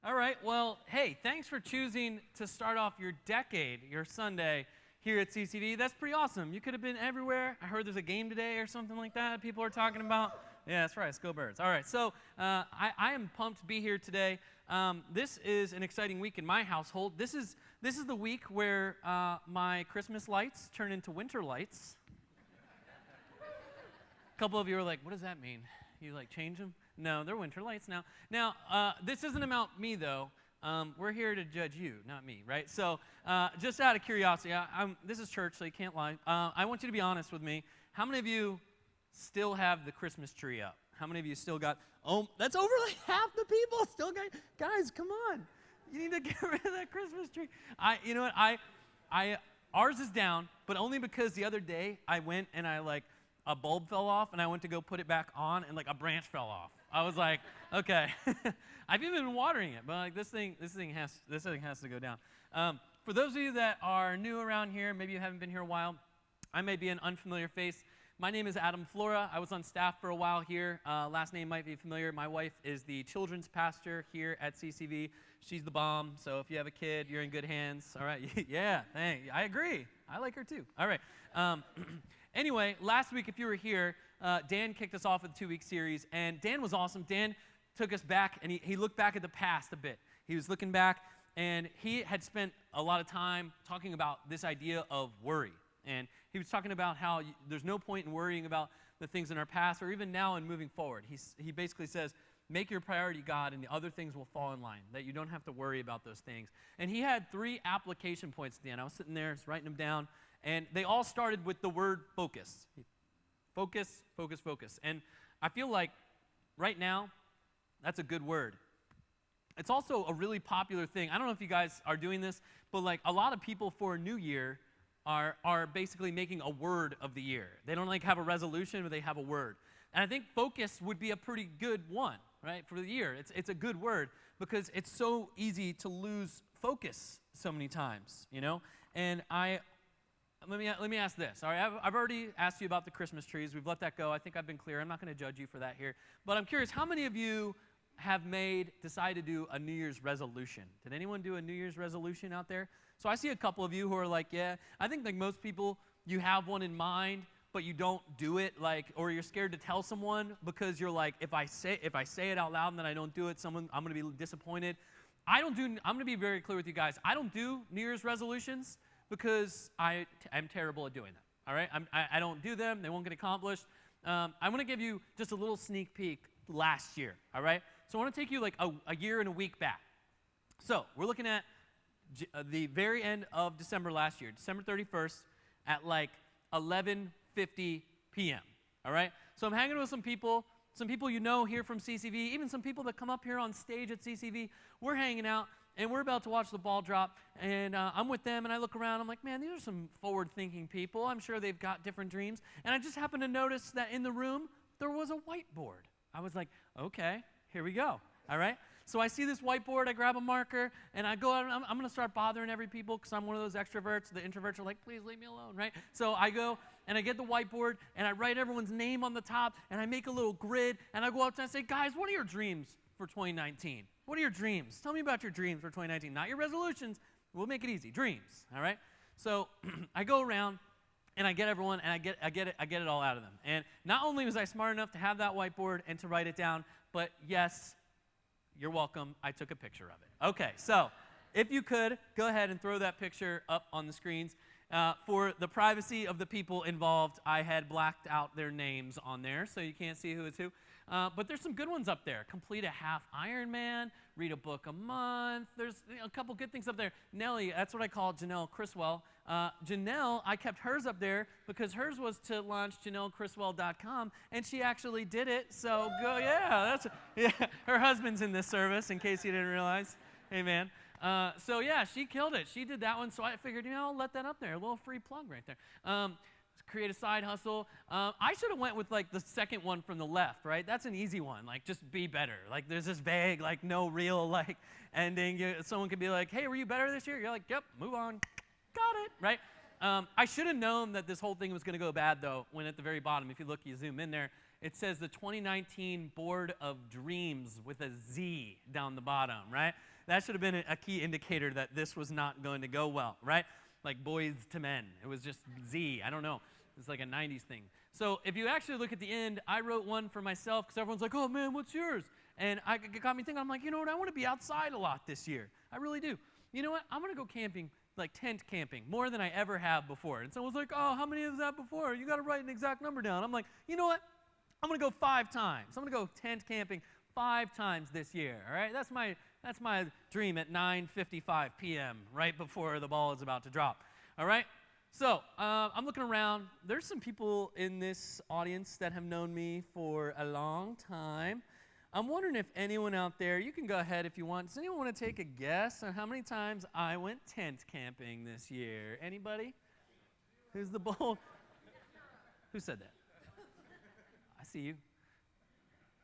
All right, well, hey, thanks for choosing to start off your decade, your Sunday, here at CCV. That's pretty awesome. You could have been everywhere. I heard there's a game today or something like that people are talking about. Yeah, that's right, let's go Birds. All right, so I am pumped to be here today. This is an exciting week in my household. This is the week where my Christmas lights turn into winter lights. A couple of you are like, what does that mean? You change them? No, they're winter lights now. Now, this isn't about me, though. We're here to judge you, not me, right? So just out of curiosity, this is church, so you can't lie. I want you to be honest with me. How many of you still have the Christmas tree up? How many of you still got, that's over half the people still got, guys, come on. You need to get rid of that Christmas tree. You know what, ours is down, but only because the other day I went and a bulb fell off, and I went to go put it back on, and a branch fell off. I was like, okay. I've even been watering it, but this thing has to go down. For those of you that are new around here, maybe you haven't been here a while, I may be an unfamiliar face. My name is Adam Flora. I was on staff for a while here. Last name might be familiar. My wife is the children's pastor here at CCV. She's the bomb, so if you have a kid, you're in good hands. All right, yeah, thanks. I agree. I like her too. All right. Anyway, last week, if you were here, Dan kicked us off with a 2-week series, and Dan was awesome. Dan took us back, and he looked back at the past a bit. He was looking back, and he had spent a lot of time talking about this idea of worry. And he was talking about how there's no point in worrying about the things in our past or even now and moving forward. He basically says, make your priority God, and the other things will fall in line, that you don't have to worry about those things. And he had 3 application points at the end. I was sitting there, just writing them down, and they all started with the word focus. Focus, focus, focus. And I feel like right now, that's a good word. It's also a really popular thing. I don't know if you guys are doing this, but a lot of people for a new year are basically making a word of the year. They don't have a resolution, but they have a word. And I think focus would be a pretty good one, right, for the year. It's a good word because it's so easy to lose focus so many times, you know? And let me ask this. All right, I've already asked you about the Christmas trees. We've let that go. I think I've been clear. I'm not going to judge you for that here. But I'm curious, how many of you have decided to do a New Year's resolution? Did anyone do a New Year's resolution out there? So I see a couple of you who are yeah. I think most people, you have one in mind, but you don't do it, or you're scared to tell someone because you're if I say it out loud and then I don't do it, I'm going to be disappointed. I'm going to be very clear with you guys. I don't do New Year's resolutions because I'm terrible at doing them, all right? I don't do them. They won't get accomplished. I'm going to give you just a little sneak peek last year, all right? So I want to take you a year and a week back. So we're looking at the very end of December last year, December 31st at 11:50 p.m., all right? So I'm hanging with some people you know here from CCV, even some people that come up here on stage at CCV. We're hanging out. And we're about to watch the ball drop, and I'm with them, and I look around. I'm like, man, these are some forward-thinking people. I'm sure they've got different dreams. And I just happened to notice that in the room, there was a whiteboard. I was like, okay, here we go, all right? So I see this whiteboard. I grab a marker, and I go out, and I'm going to start bothering every people because I'm one of those extroverts. The introverts are like, please leave me alone, right? So I go, and I get the whiteboard, and I write everyone's name on the top, and I make a little grid, and I go out and I say, guys, what are your dreams for 2019? What are your dreams? Tell me about your dreams for 2019. Not your resolutions. We'll make it easy. Dreams, all right? So I go around, and I get everyone, and I get it all out of them. And not only was I smart enough to have that whiteboard and to write it down, but yes, you're welcome, I took a picture of it. Okay, so if you could, go ahead and throw that picture up on the screens. For the privacy of the people involved, I had blacked out their names on there, so you can't see who is who. But there's some good ones up there. Complete a half Ironman, read a book a month. There's a couple good things up there. Nellie, that's what I call Janelle Criswell. Janelle, I kept hers up there because hers was to launch JanelleCriswell.com, and she actually did it. So go, yeah, her husband's in this service, in case you didn't realize. Amen. So yeah, she killed it. She did that one, so I figured, I'll let that up there. A little free plug right there. Create a side hustle. I should have went with the second one from the left, right? That's an easy one. Just be better. There's this vague, no real ending. Someone could be like, hey, were you better this year? You're like, yep, move on. Got it, right? I should have known that this whole thing was going to go bad, though, when at the very bottom, if you look, you zoom in there, it says the 2019 Board of Dreams with a Z down the bottom, right? That should have been a key indicator that this was not going to go well, right? Like Boys to Men. It was just Z. I don't know. It's like a 90s thing. So if you actually look at the end, I wrote one for myself because everyone's like, oh, man, what's yours? And it got me thinking, I'm like, you know what? I want to be outside a lot this year. I really do. You know what? I'm going to go camping, like tent camping, more than I ever have before. And someone's like, oh, how many is that before? You got to write an exact number down. I'm like, you know what? I'm going to go 5 times. I'm going to go tent camping 5 times this year, all right? That's my dream at 9:55 p.m., right before the ball is about to drop, all right? So I'm looking around. There's some people in this audience that have known me for a long time. I'm wondering if anyone out there, you can go ahead if you want. Does anyone want to take a guess on how many times I went tent camping this year? Anybody? Who's the bold? Who said that? I see you.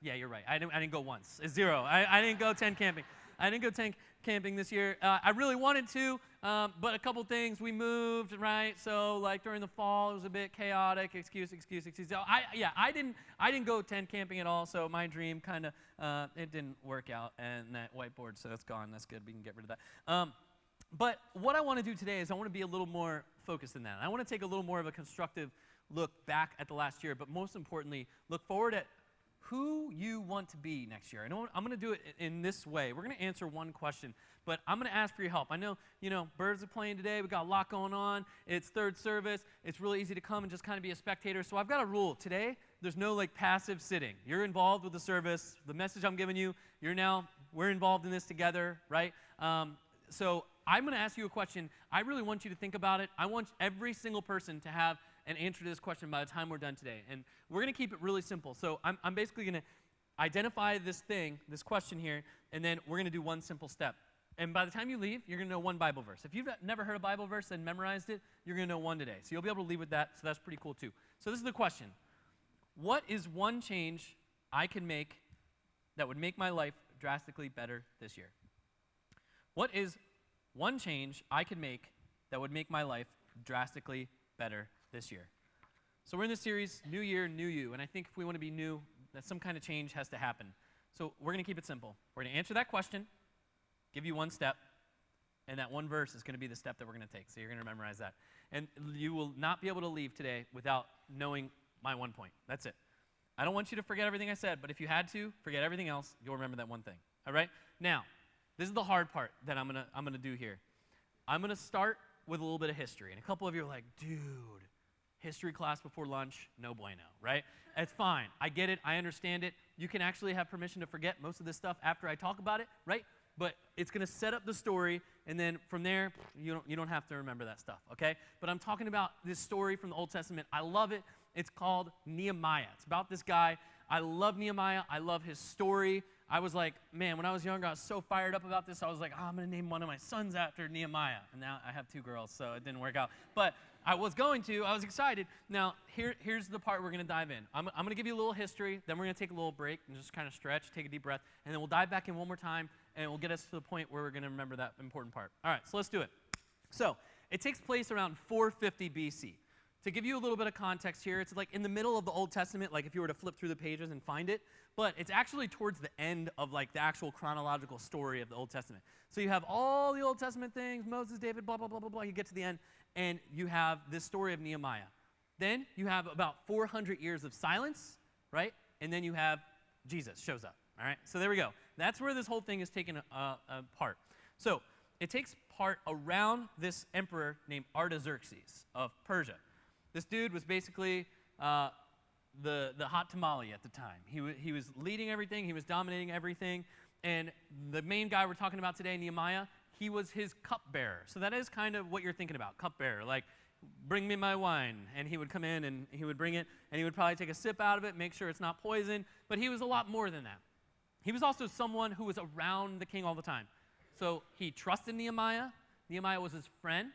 Yeah, you're right. I didn't go once. It's 0. I didn't go tent camping. I didn't go tent camping this year. I really wanted to, but a couple things. We moved, right? So like during the fall, it was a bit chaotic. Excuse. So I didn't go tent camping at all. So my dream kind of it didn't work out, and that whiteboard, so it's gone. That's good. We can get rid of that. But what I want to do today is I want to be a little more focused than that. I want to take a little more of a constructive look back at the last year, but most importantly, look forward at who you want to be next year. I'm going to do it in this way. We're going to answer one question, but I'm going to ask for your help. I know, Birds are playing today. We've got a lot going on. It's third service. It's really easy to come and just kind of be a spectator. So I've got a rule. Today, there's no passive sitting. You're involved with the service. The message I'm giving you, we're involved in this together, right? So I'm going to ask you a question. I really want you to think about it. I want every single person to have an answer to this question by the time we're done today. And we're going to keep it really simple. So I'm basically going to identify this question here, and then we're going to do one simple step. And by the time you leave, you're going to know one Bible verse. If you've never heard a Bible verse and memorized it, you're going to know one today. So you'll be able to leave with that, so that's pretty cool too. So this is the question. What is one change I can make that would make my life drastically better this year? What is one change I could make that would make my life drastically better this year? So we're in this series, New Year, New You, and I think if we want to be new, that some kind of change has to happen. So we're going to keep it simple. We're going to answer that question, give you one step, and that one verse is going to be the step that we're going to take. So you're going to memorize that. And you will not be able to leave today without knowing my one point. That's it. I don't want you to forget everything I said, but if you had to, forget everything else, you'll remember that one thing. All right? Now, this is the hard part that I'm gonna do here. I'm going to start with a little bit of history. And a couple of you are like, dude, history class before lunch, no bueno, right? It's fine. I get it. I understand it. You can actually have permission to forget most of this stuff after I talk about it, right? But it's going to set up the story, and then from there, you don't have to remember that stuff, okay? But I'm talking about this story from the Old Testament. I love it. It's called Nehemiah. It's about this guy. I love Nehemiah. I love his story. I was like, man, when I was younger, I was so fired up about this. I was like, I'm going to name one of my sons after Nehemiah. And now I have 2 girls, so it didn't work out. But I was excited. Now, here's the part we're going to dive in. I'm going to give you a little history, then we're going to take a little break and just kind of stretch, take a deep breath, and then we'll dive back in one more time, and it will get us to the point where we're going to remember that important part. All right, so let's do it. So it takes place around 450 BC. To give you a little bit of context here, it's like in the middle of the Old Testament, like if you were to flip through the pages and find it, but it's actually towards the end of like the actual chronological story of the Old Testament. So you have all the Old Testament things, Moses, David, blah, blah, blah, blah, blah. You get to the end, and you have this story of Nehemiah. Then you have about 400 years of silence, right? And then you have Jesus shows up, all right? So there we go. That's where this whole thing is taken apart. So it takes part around this emperor named Artaxerxes of Persia. This dude was basically the hot tamale at the time. He was leading everything. He was dominating everything. And the main guy we're talking about today, Nehemiah, he was his cupbearer. So that is kind of what you're thinking about, cupbearer. Like, bring me my wine. And he would come in and he would bring it. And he would probably take a sip out of it, make sure it's not poison. But he was a lot more than that. He was also someone who was around the king all the time. So he trusted Nehemiah. Nehemiah was his friend.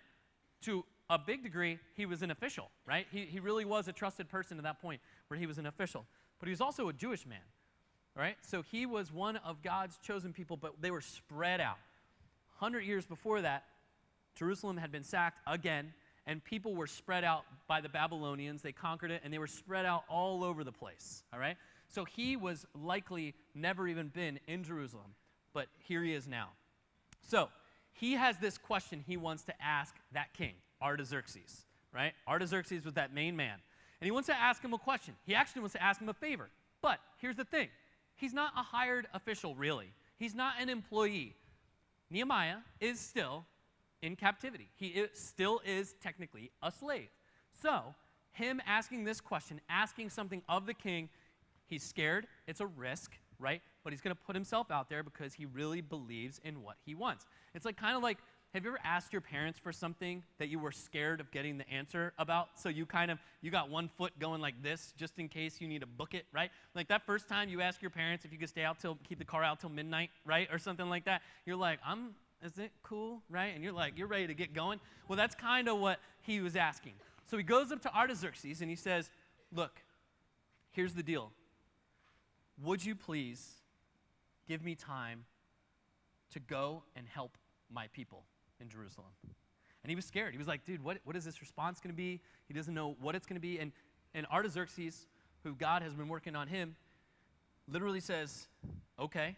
To a big degree, he was an official, right? He really was a trusted person to that point where he was an official. But he was also a Jewish man, right? So he was one of God's chosen people, but they were spread out. 100 years before that, Jerusalem had been sacked again, and people were spread out by the Babylonians. They conquered it, and they were spread out all over the place, all right? So he was likely never even been in Jerusalem, but here he is now. So he has this question he wants to ask that king, Artaxerxes, right? Artaxerxes was that main man. And he wants to ask him a question. He actually wants to ask him a favor. But here's the thing. He's not a hired official, really. He's not an employee. Nehemiah is still in captivity. He still is technically a slave. So him asking this question, asking something of the king, he's scared. It's a risk, right? But he's going to put himself out there because he really believes in what he wants. It's like kind of like, have you ever asked your parents for something that you were scared of getting the answer about? So you got one foot going like this just in case you need to book it, right? Like that first time you ask your parents if you could keep the car out till midnight, right? Or something like that. You're like, is it cool, right? And you're ready to get going. Well, that's kind of what he was asking. So he goes up to Artaxerxes and he says, look, here's the deal. Would you please give me time to go and help my people in Jerusalem? And he was scared. He was like, dude, what is this response going to be? He doesn't know what it's going to be. And Artaxerxes, who God has been working on him, literally says, okay.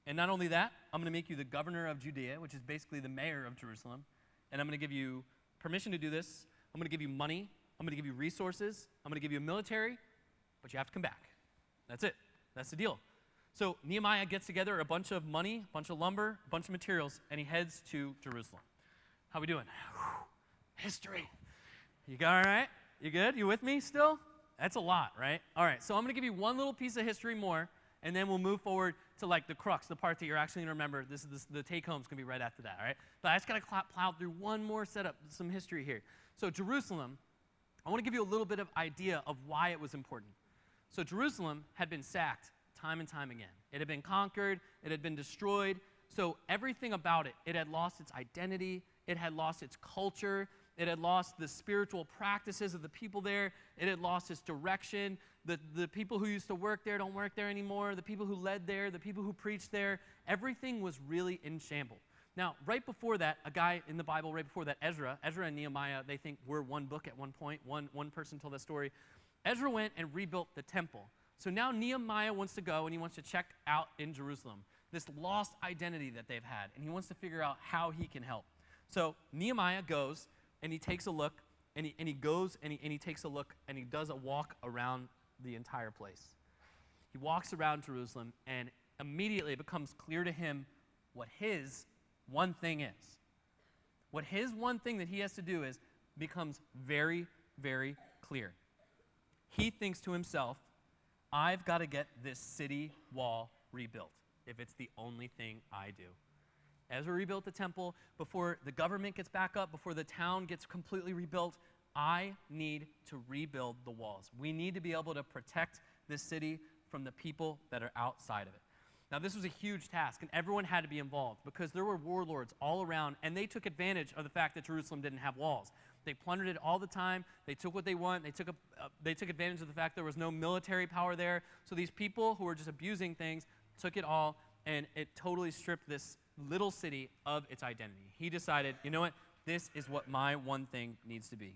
And not only that, I'm going to make you the governor of Judea, which is basically the mayor of Jerusalem. And I'm going to give you permission to do this. I'm going to give you money. I'm going to give you resources. I'm going to give you a military, but you have to come back. That's it. That's the deal. So Nehemiah gets together a bunch of money, a bunch of lumber, a bunch of materials, and he heads to Jerusalem. How we doing? Whew. History. You got all right? You good? You with me still? That's a lot, right? All right, so I'm going to give you one little piece of history more, and then we'll move forward to like the crux, the part that you're actually going to remember. The take-home is going to be right after that, all right? But I just got to plow through one more setup, some history here. So Jerusalem, I want to give you a little bit of idea of why it was important. So Jerusalem had been sacked time and time again. It had been conquered. It had been destroyed. So everything about it, it had lost its identity. It had lost its culture. It had lost the spiritual practices of the people there. It had lost its direction. The people who used to work there don't work there anymore. The people who led there, the people who preached there, everything was really in shambles. Now, right before that, a guy in the Bible, right before that, Ezra and Nehemiah, they think were one book at one point. One person told that story. Ezra went and rebuilt the temple. So now Nehemiah wants to go and he wants to check out in Jerusalem this lost identity that they've had, and he wants to figure out how he can help. So Nehemiah goes and he takes a look, and he goes and he takes a look, and he does a walk around the entire place. He walks around Jerusalem, and immediately it becomes clear to him what his one thing is. What his one thing that he has to do is becomes very, very clear. He thinks to himself, I've got to get this city wall rebuilt if it's the only thing I do. Ezra rebuilt the temple. Before the government gets back up, before the town gets completely rebuilt, I need to rebuild the walls. We need to be able to protect this city from the people that are outside of it. Now, this was a huge task, and everyone had to be involved because there were warlords all around, and they took advantage of the fact that Jerusalem didn't have walls. They plundered it all the time. They took what they want. They took advantage of the fact there was no military power there. So these people who were just abusing things took it all, and it totally stripped this little city of its identity. He decided, you know what? This is what my one thing needs to be.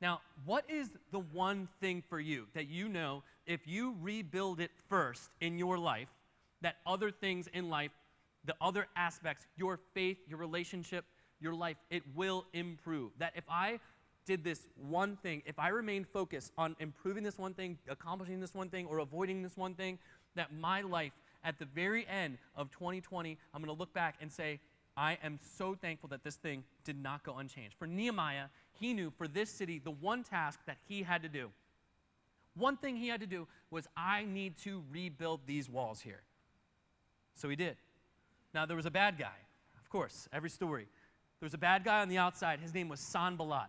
Now, what is the one thing for you that you know if you rebuild it first in your life, that other things in life, the other aspects, your faith, your relationship, your life, it will improve? That if I did this one thing, if I remained focused on improving this one thing, accomplishing this one thing, or avoiding this one thing, that my life at the very end of 2020, I'm going to look back and say, I am so thankful that this thing did not go unchanged. For Nehemiah, he knew for this city, the one task that he had to do, one thing he had to do was, I need to rebuild these walls here. So he did. Now, there was a bad guy, of course, every story. There was a bad guy on the outside. His name was Sanballat.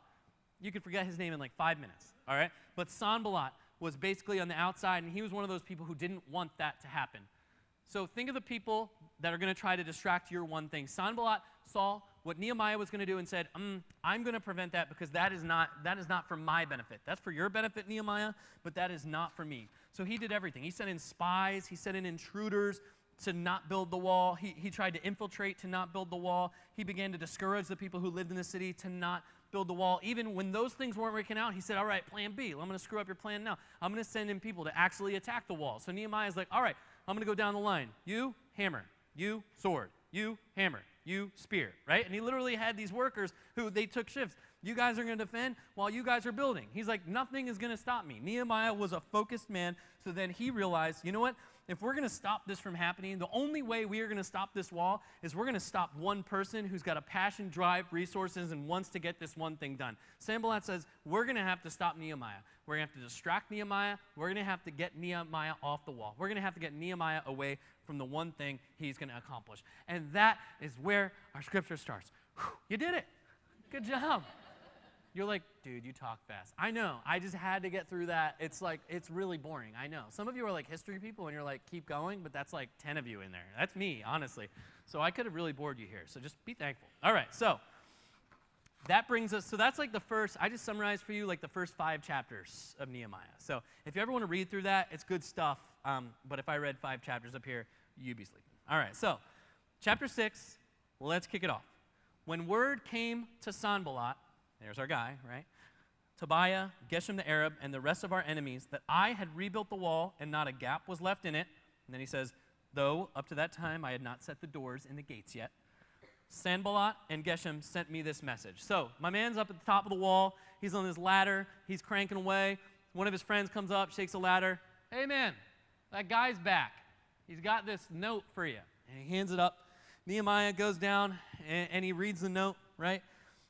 You could forget his name in like 5 minutes, all right? But Sanballat was basically on the outside, and he was one of those people who didn't want that to happen. So think of the people that are going to try to distract your one thing. Sanballat saw what Nehemiah was going to do and said, I'm going to prevent that because that is not for my benefit. That's for your benefit, Nehemiah, but that is not for me. So he did everything. He sent in spies. He sent in intruders. to not build the wall. He tried to infiltrate to not build the wall. He began to discourage the people who lived in the city to not build the wall. Even when those things weren't working out, he said, all right, plan B. I'm going to screw up your plan now. I'm going to send in people to actually attack the wall. So Nehemiah's like, all right, I'm going to go down the line. You, hammer. You, sword. You, hammer. You, spear. Right? And he literally had these workers who they took shifts. You guys are going to defend while you guys are building. He's like, nothing is going to stop me. Nehemiah was a focused man. So then he realized, you know what? If we're going to stop this from happening, the only way we are going to stop this wall is we're going to stop one person who's got a passion, drive, resources, and wants to get this one thing done. Sanballat says, we're going to have to stop Nehemiah. We're going to have to distract Nehemiah. We're going to have to get Nehemiah off the wall. We're going to have to get Nehemiah away from the one thing he's going to accomplish. And that is where our scripture starts. Whew, you did it. Good job. You're like, dude, you talk fast. I know. I just had to get through that. It's like, it's really boring. I know. Some of you are like history people and you're like, keep going, but that's like 10 of you in there. That's me, honestly. So I could have really bored you here. So just be thankful. All right. So that brings us, so that's like the first, I just summarized for you like the first 5 chapters of Nehemiah. So if you ever want to read through that, it's good stuff. But if I read 5 chapters up here, you'd be sleeping. All right. So chapter 6, let's kick it off. When word came to Sanballat, there's our guy, right? Tobiah, Geshem the Arab, and the rest of our enemies, that I had rebuilt the wall and not a gap was left in it. And then he says, though up to that time I had not set the doors and the gates yet. Sanballat and Geshem sent me this message. So my man's up at the top of the wall. He's on this ladder. He's cranking away. One of his friends comes up, shakes the ladder. Hey, man, that guy's back. He's got this note for you. And he hands it up. Nehemiah goes down and he reads the note, right?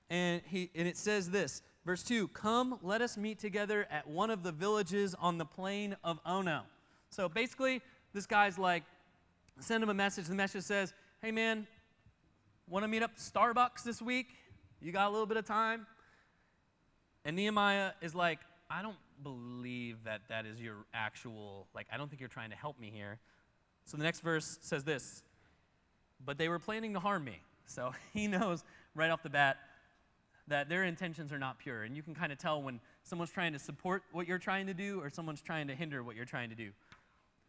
And it says this, verse 2, come, let us meet together at one of the villages on the plain of Ono. So basically, this guy's like, send him a message. The message says, hey, man, want to meet up at Starbucks this week? You got a little bit of time? And Nehemiah is like, I don't believe that is your actual, like, I don't think you're trying to help me here. So the next verse says this, but they were planning to harm me. So he knows right off the bat that their intentions are not pure. And you can kind of tell when someone's trying to support what you're trying to do or someone's trying to hinder what you're trying to do.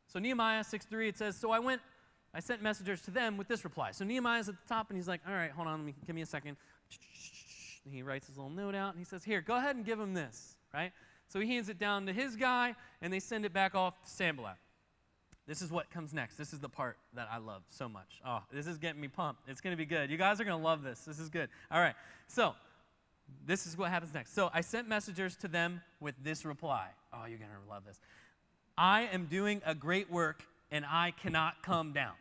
So Nehemiah 6:3, it says, so I sent messengers to them with this reply. So Nehemiah's at the top and he's like, all right, hold on, give me a second. And he writes his little note out and he says, here, go ahead and give him this, right? So he hands it down to his guy and they send it back off to Sanballat. This is what comes next. This is the part that I love so much. Oh, this is getting me pumped. It's going to be good. You guys are going to love this. This is good. All right. So this is what happens next. So I sent messengers to them with this reply. Oh, you're going to love this. I am doing a great work and I cannot come down.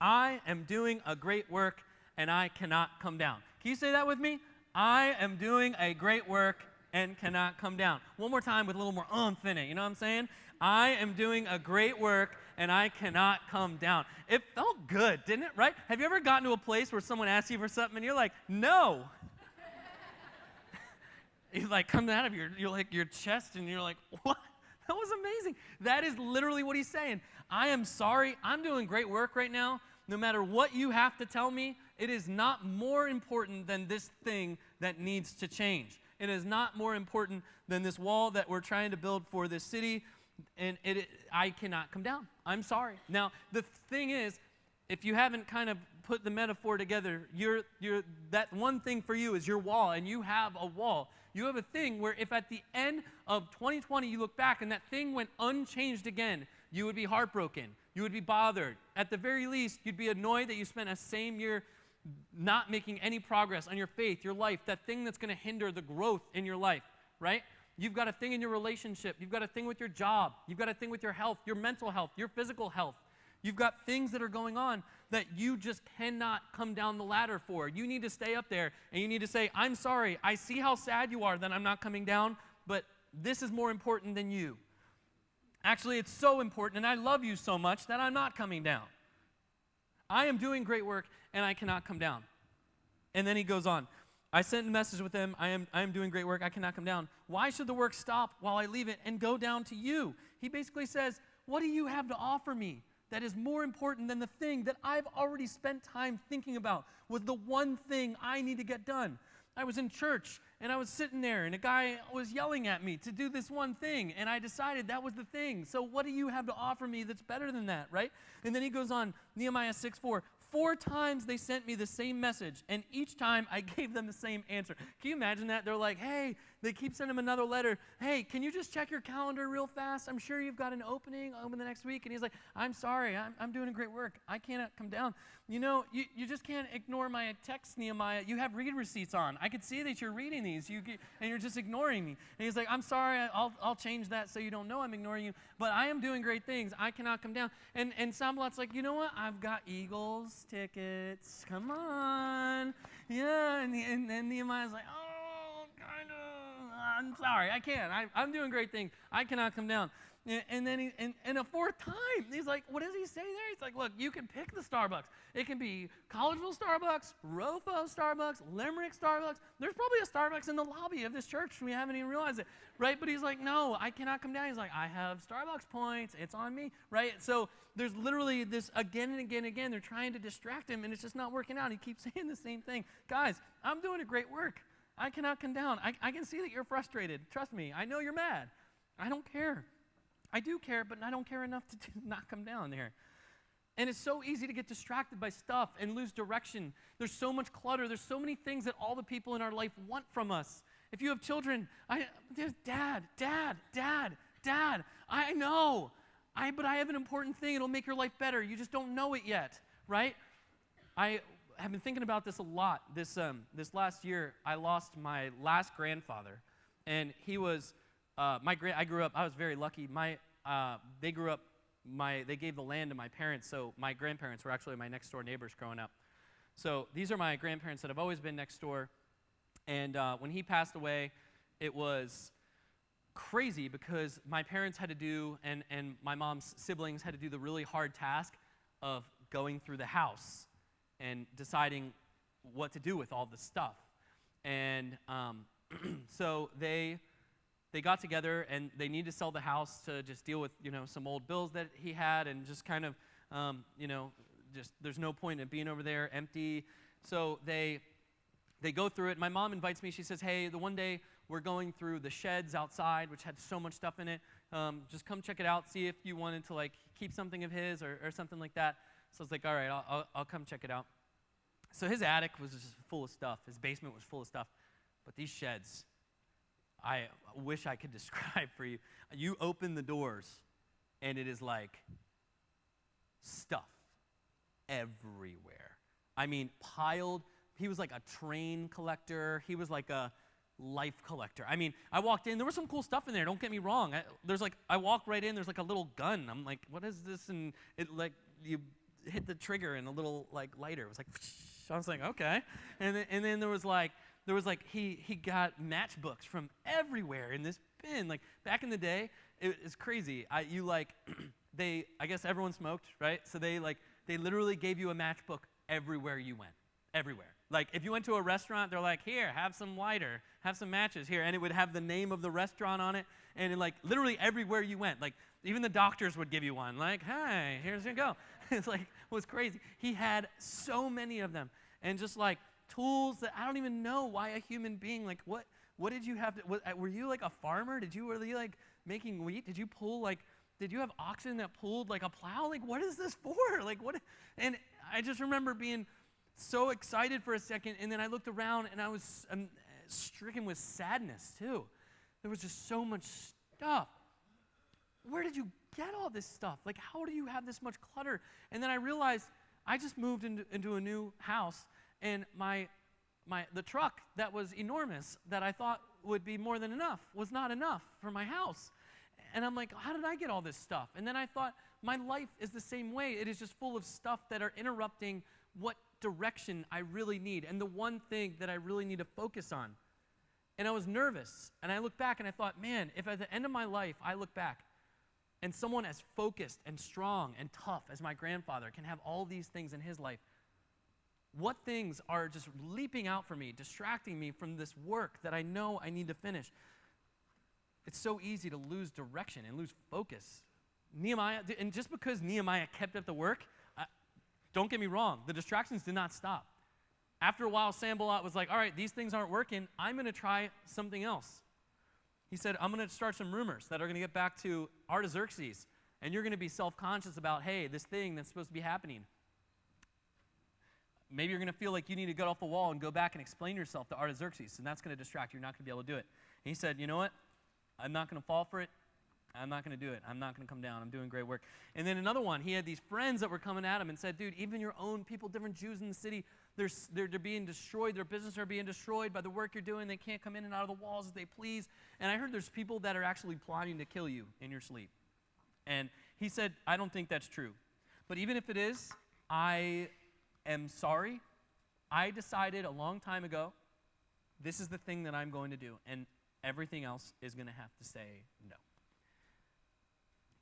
I am doing a great work and I cannot come down. Can you say that with me? I am doing a great work and cannot come down. One more time with a little more oomph in it. You know what I'm saying? I am doing a great work and I cannot come down. It felt good, didn't it? Right? Have you ever gotten to a place where someone asks you for something and you're like, no? You like come out of your chest and you're like, what? That was amazing. That is literally what he's saying. I am sorry. I'm doing great work right now. No matter what you have to tell me, it is not more important than this thing that needs to change. It is not more important than this wall that we're trying to build for this city, and I cannot come down. I'm sorry. Now, the thing is, if you haven't kind of put the metaphor together, that one thing for you is your wall, and you have a wall. You have a thing where if at the end of 2020 you look back and that thing went unchanged again, you would be heartbroken. You would be bothered. At the very least, you'd be annoyed that you spent a same year not making any progress on your faith, your life, that thing that's going to hinder the growth in your life, right? You've got a thing in your relationship. You've got a thing with your job. You've got a thing with your health, your mental health, your physical health. You've got things that are going on that you just cannot come down the ladder for. You need to stay up there and you need to say, I'm sorry. I see how sad you are that I'm not coming down, but this is more important than you. Actually, it's so important and I love you so much that I'm not coming down. I am doing great work and I cannot come down. And then he goes on. I sent a message with them. I am doing great work. I cannot come down. Why should the work stop while I leave it and go down to you? He basically says, what do you have to offer me that is more important than the thing that I've already spent time thinking about was the one thing I need to get done? I was in church, and I was sitting there, and a guy was yelling at me to do this one thing, and I decided that was the thing. So what do you have to offer me that's better than that, right? And then he goes on, Nehemiah 6:4. 4 times they sent me the same message, and each time I gave them the same answer. Can you imagine that? They're like, hey, they keep sending him another letter. Hey, can you just check your calendar real fast? I'm sure you've got an opening over the next week. And he's like, I'm sorry, I'm doing great work. I cannot come down. You know, you just can't ignore my text, Nehemiah. You have read receipts on. I could see that you're reading these, and you're just ignoring me. And he's like, I'm sorry, I'll change that so you don't know I'm ignoring you. But I am doing great things. I cannot come down. And Sambalot's like, you know what? I've got Eagles tickets. Come on. Yeah, and Nehemiah's like, oh, kind of. I'm sorry, I can't. I'm doing great things. I cannot come down. And then a 4th time, he's like, what does he say there? He's like, look, you can pick the Starbucks. It can be Collegeville Starbucks, Rofo Starbucks, Limerick Starbucks. There's probably a Starbucks in the lobby of this church. We haven't even realized it, right? But he's like, no, I cannot come down. He's like, I have Starbucks points. It's on me, right? So there's literally this again and again and again. They're trying to distract him, and it's just not working out. He keeps saying the same thing. Guys, I'm doing a great work. I cannot come down. I can see that you're frustrated. Trust me. I know you're mad. I don't care. I do care, but I don't care enough to not come down there. And it's so easy to get distracted by stuff and lose direction. There's so much clutter. There's so many things that all the people in our life want from us. If you have children, there's dad. I know. But I have an important thing. It'll make your life better. You just don't know it yet, right? I have been thinking about this a lot. This last year, I lost my last grandfather, and he was I grew up. I was very lucky. They gave the land to my parents, so my grandparents were actually my next door neighbors growing up. So these are my grandparents that have always been next door. And when he passed away, it was crazy because my parents had to do, and my mom's siblings had to do the really hard task of going through the house and deciding what to do with all this stuff. And so they got together, and they needed to sell the house to just deal with, some old bills that he had, and just kind of, just there's no point in being over there empty. So they go through it. My mom invites me. She says, hey, the one day we're going through the sheds outside, which had so much stuff in it. Just come check it out, see if you wanted to, keep something of his or something like that. So I was like, all right, I'll come check it out. So his attic was just full of stuff. His basement was full of stuff. But these sheds, I wish I could describe for you. You open the doors, and it is like stuff everywhere. I mean, piled. He was like a train collector. He was like a life collector. I mean, I walked in. There was some cool stuff in there. Don't get me wrong. I walked right in. There's like a little gun. I'm like, what is this? And it you hit the trigger, and a little lighter. It was like, I was like, okay. And then there was he got matchbooks from everywhere in this bin. Back in the day, it's crazy. I guess everyone smoked, right? So they literally gave you a matchbook everywhere you went. Everywhere. If you went to a restaurant, they're like, here, have some lighter, have some matches here. And it would have the name of the restaurant on it. And literally everywhere you went. Even the doctors would give you one. Hey, here's you go. It was crazy. He had so many of them. And just tools that I don't even know why a human being, what did you have to, were you a farmer? Were you making wheat? Did you pull did you have oxen that pulled a plow? What is this for? What? And I just remember being so excited for a second, and then I looked around, and I was stricken with sadness too. There was just so much stuff. Where did you get all this stuff? How do you have this much clutter? And then I realized I just moved into a new house, and the truck that was enormous that I thought would be more than enough was not enough for my house. And I'm like, how did I get all this stuff? And then I thought, my life is the same way. It is just full of stuff that are interrupting what direction I really need, and the one thing that I really need to focus on. And I was nervous, and I looked back and I thought, man, if at the end of my life I look back and someone as focused and strong and tough as my grandfather can have all these things in his life, what things are just leaping out for me, distracting me from this work that I know I need to finish? It's so easy to lose direction and lose focus. Nehemiah, and just because Nehemiah kept up the work, don't get me wrong, the distractions did not stop. After a while, Sanballat was like, all right, these things aren't working. I'm going to try something else. He said, I'm going to start some rumors that are going to get back to Artaxerxes, and you're going to be self-conscious about, hey, this thing that's supposed to be happening. Maybe you're going to feel like you need to get off the wall and go back and explain yourself to Artaxerxes, and that's going to distract you. You're not going to be able to do it. And he said, you know what? I'm not going to fall for it. I'm not going to do it. I'm not going to come down. I'm doing great work. And then another one, he had these friends that were coming at him and said, dude, even your own people, different Jews in the city, they're being destroyed. Their business are being destroyed by the work you're doing. They can't come in and out of the walls as they please. And I heard there's people that are actually plotting to kill you in your sleep. And he said, I don't think that's true. But even if it is, I am sorry. I decided a long time ago, this is the thing that I'm going to do. And everything else is going to have to say no.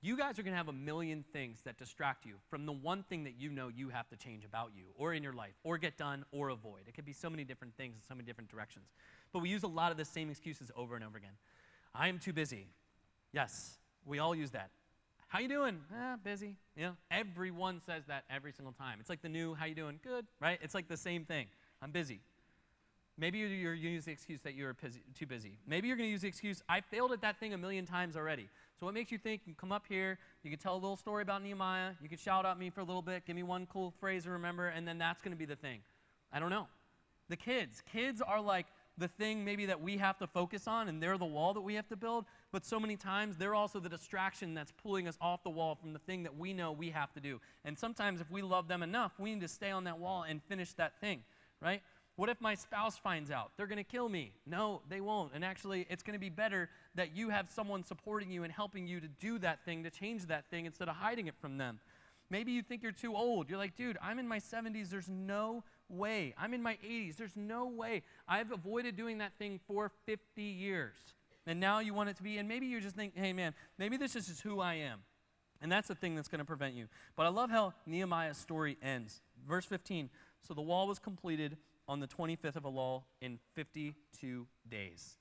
You guys are going to have a million things that distract you from the one thing that you know you have to change about you or in your life or get done or avoid. It could be so many different things in so many different directions. But we use a lot of the same excuses over and over again. I am too busy. Yes, we all use that. How you doing? Busy. Everyone says that every single time. It's like the new, how you doing? Good, right? It's like the same thing. I'm busy. Maybe you're using the excuse that you're too busy. Maybe you're going to use the excuse, I failed at that thing a million times already. So what makes you think you can come up here, you can tell a little story about Nehemiah, you can shout at me for a little bit, give me one cool phrase to remember, and then that's going to be the thing. I don't know. The kids are like the thing maybe that we have to focus on, and they're the wall that we have to build, but so many times they're also the distraction that's pulling us off the wall from the thing that we know we have to do. And sometimes if we love them enough, we need to stay on that wall and finish that thing, right? What if my spouse finds out? They're going to kill me. No, they won't. And actually, it's going to be better that you have someone supporting you and helping you to do that thing, to change that thing, instead of hiding it from them. Maybe you think you're too old. You're like, dude, I'm in my 70s. There's no way. I'm in my 80s. There's no way. I've avoided doing that thing for 50 years. And now you want it to be, and maybe you just think, hey, man, maybe this is just who I am. And that's the thing that's going to prevent you. But I love how Nehemiah's story ends. Verse 15, so the wall was completed on the 25th of Elul in 52 days.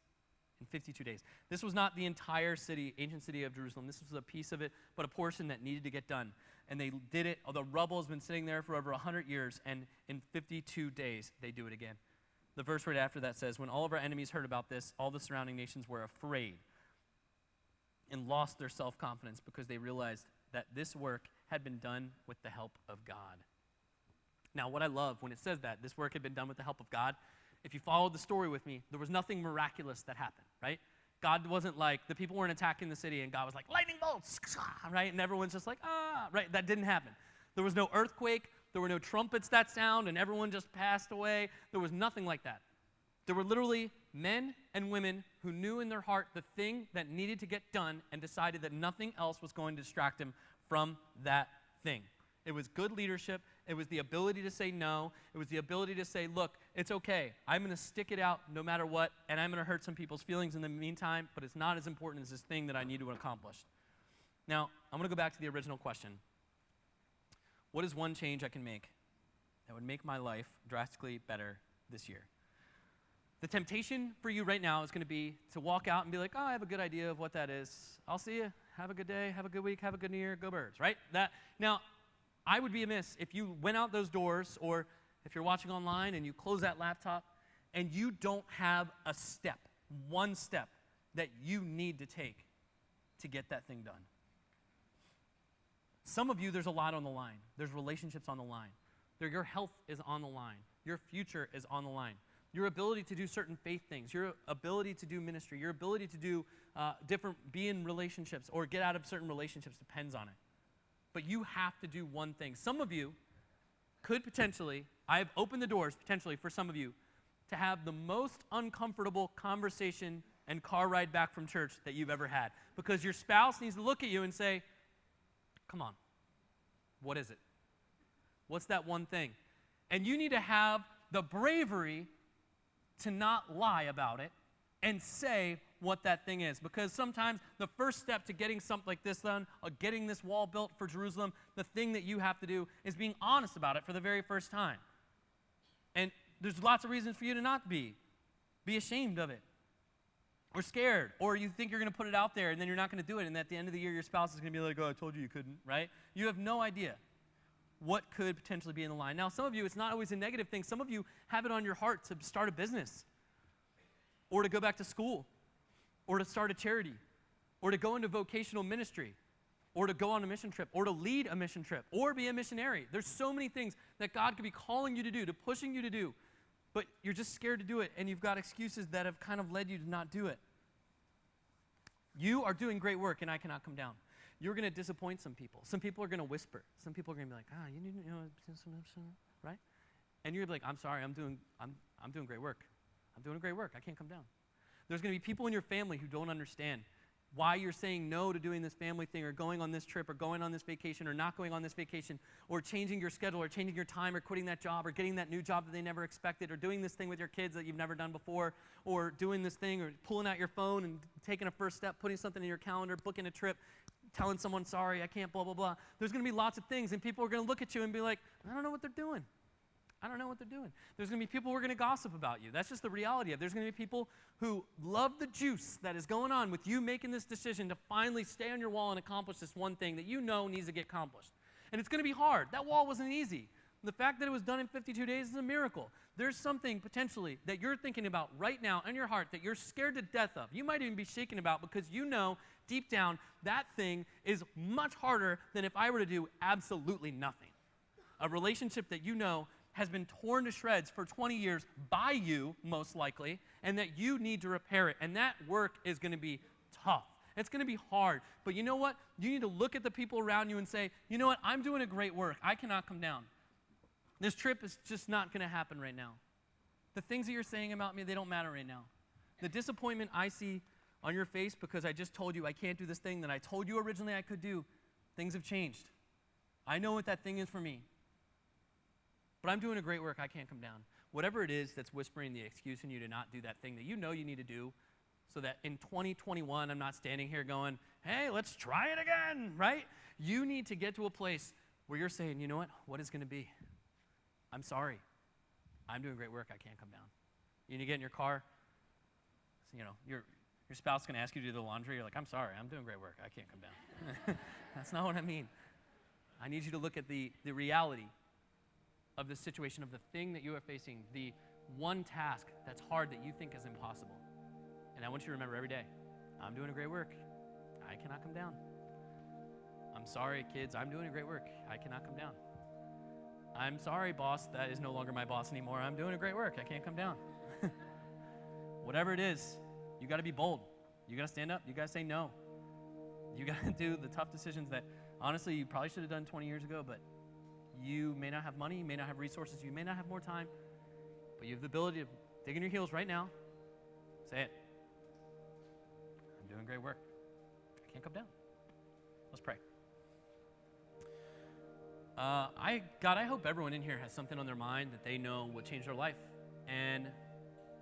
In 52 days. This was not the entire city, ancient city of Jerusalem. This was a piece of it, but a portion that needed to get done. And they did it. The rubble has been sitting there for over 100 years, and in 52 days, they do it again. The verse right after that says, when all of our enemies heard about this, all the surrounding nations were afraid and lost their self-confidence because they realized that this work had been done with the help of God. Now, what I love when it says that, this work had been done with the help of God, if you followed the story with me, there was nothing miraculous that happened, right? God wasn't like, the people weren't attacking the city and God was like, lightning bolts, right? And everyone's just like, right? That didn't happen. There was no earthquake. There were no trumpets that sound and everyone just passed away. There was nothing like that. There were literally men and women who knew in their heart the thing that needed to get done and decided that nothing else was going to distract them from that thing. It was good leadership. It was the ability to say no. It was the ability to say, look, it's okay. I'm going to stick it out no matter what, and I'm going to hurt some people's feelings in the meantime, but it's not as important as this thing that I need to accomplish. Now, I'm going to go back to the original question. What is one change I can make that would make my life drastically better this year? The temptation for you right now is going to be to walk out and be like, oh, I have a good idea of what that is. I'll see you. Have a good day. Have a good week. Have a good New Year. Go Birds, right? Now, I would be amiss if you went out those doors, or if you're watching online and you close that laptop and you don't have a step, one step that you need to take to get that thing done. Some of you, there's a lot on the line. There's relationships on the line. Your health is on the line. Your future is on the line. Your ability to do certain faith things, your ability to do ministry, your ability to do be in relationships or get out of certain relationships depends on it. But you have to do one thing. Some of you could potentially, I've opened the doors potentially for some of you to have the most uncomfortable conversation and car ride back from church that you've ever had. Because your spouse needs to look at you and say, come on, what is it? What's that one thing? And you need to have the bravery to not lie about it and say what that thing is. Because sometimes the first step to getting something like this done, or getting this wall built for Jerusalem, the thing that you have to do is being honest about it for the very first time. And there's lots of reasons for you to not be ashamed of it, or scared, or you think you're going to put it out there and then you're not going to do it, and at the end of the year your spouse is going to be like, oh, I told you you couldn't, right? You have no idea. what could potentially be in the line. Now, some of you, it's not always a negative thing. Some of you have it on your heart to start a business, or to go back to school, or to start a charity, or to go into vocational ministry, or to go on a mission trip, or to lead a mission trip, or be a missionary. There's so many things that God could be calling you to do, to pushing you to do, but you're just scared to do it, and you've got excuses that have kind of led you to not do it. You are doing great work, and I cannot come down. You're going to disappoint some people. Some people are going to whisper. Some people are going to be like, you need to, right? And you're going to be like, I'm sorry, I'm doing great work. I'm doing great work. I can't come down. There's going to be people in your family who don't understand why you're saying no to doing this family thing, or going on this trip, or going on this vacation, or not going on this vacation, or changing your schedule, or changing your time, or quitting that job, or getting that new job that they never expected, or doing this thing with your kids that you've never done before, or doing this thing, or pulling out your phone and taking a first step, putting something in your calendar, booking a trip, telling someone, sorry, I can't, blah, blah, blah. There's going to be lots of things, and people are going to look at you and be like, I don't know what they're doing. I don't know what they're doing. There's going to be people who are going to gossip about you. That's just the reality of it. There's going to be people who love the juice that is going on with you making this decision to finally stay on your wall and accomplish this one thing that you know needs to get accomplished. And it's going to be hard. That wall wasn't easy. The fact that it was done in 52 days is a miracle. There's something potentially that you're thinking about right now in your heart that you're scared to death of. You might even be shaken about because you know deep down that thing is much harder than if I were to do absolutely nothing. A relationship that you know has been torn to shreds for 20 years by you, most likely, and that you need to repair it. And that work is going to be tough. It's going to be hard. But you know what? You need to look at the people around you and say, you know what? I'm doing a great work. I cannot come down. This trip is just not going to happen right now. The things that you're saying about me, they don't matter right now. The disappointment I see on your face because I just told you I can't do this thing that I told you originally I could do, things have changed. I know what that thing is for me. But I'm doing a great work. I can't come down. Whatever it is that's whispering the excuse in you to not do that thing that you know you need to do, so that in 2021, I'm not standing here going, hey, let's try it again, right? You need to get to a place where you're saying, you know what is going to be? I'm sorry. I'm doing great work. I can't come down. You need to get in your car. You know, your spouse is going to ask you to do the laundry. You're like, I'm sorry. I'm doing great work. I can't come down. That's not what I mean. I need you to look at the reality of the situation, of the thing that you are facing, the one task that's hard that you think is impossible. And I want you to remember every day, I'm doing a great work. I cannot come down. I'm sorry, kids, I'm doing a great work. I cannot come down. I'm sorry, boss, that is no longer my boss anymore. I'm doing a great work. I can't come down. Whatever it is, you got to be bold. You got to stand up. You got to say no. You got to do the tough decisions that, honestly, you probably should have done 20 years ago, but you may not have money, you may not have resources, you may not have more time, but you have the ability to dig in your heels right now. Say it. I'm doing great work. I can't come down. Let's pray. God, I hope everyone in here has something on their mind that they know will change their life. And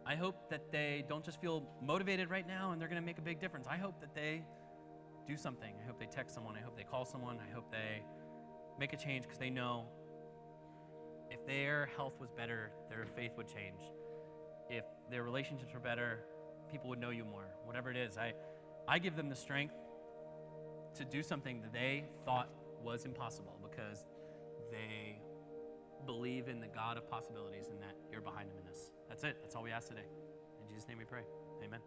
I hope that they don't just feel motivated right now and they're going to make a big difference. I hope that they do something. I hope they text someone. I hope they call someone. I hope they make a change because they know if their health was better, their faith would change. If their relationships were better, people would know you more. Whatever it is, I give them the strength to do something that they thought was impossible because they believe in the God of possibilities and that you're behind them in this. That's it. That's all we ask today. In Jesus' name we pray. Amen.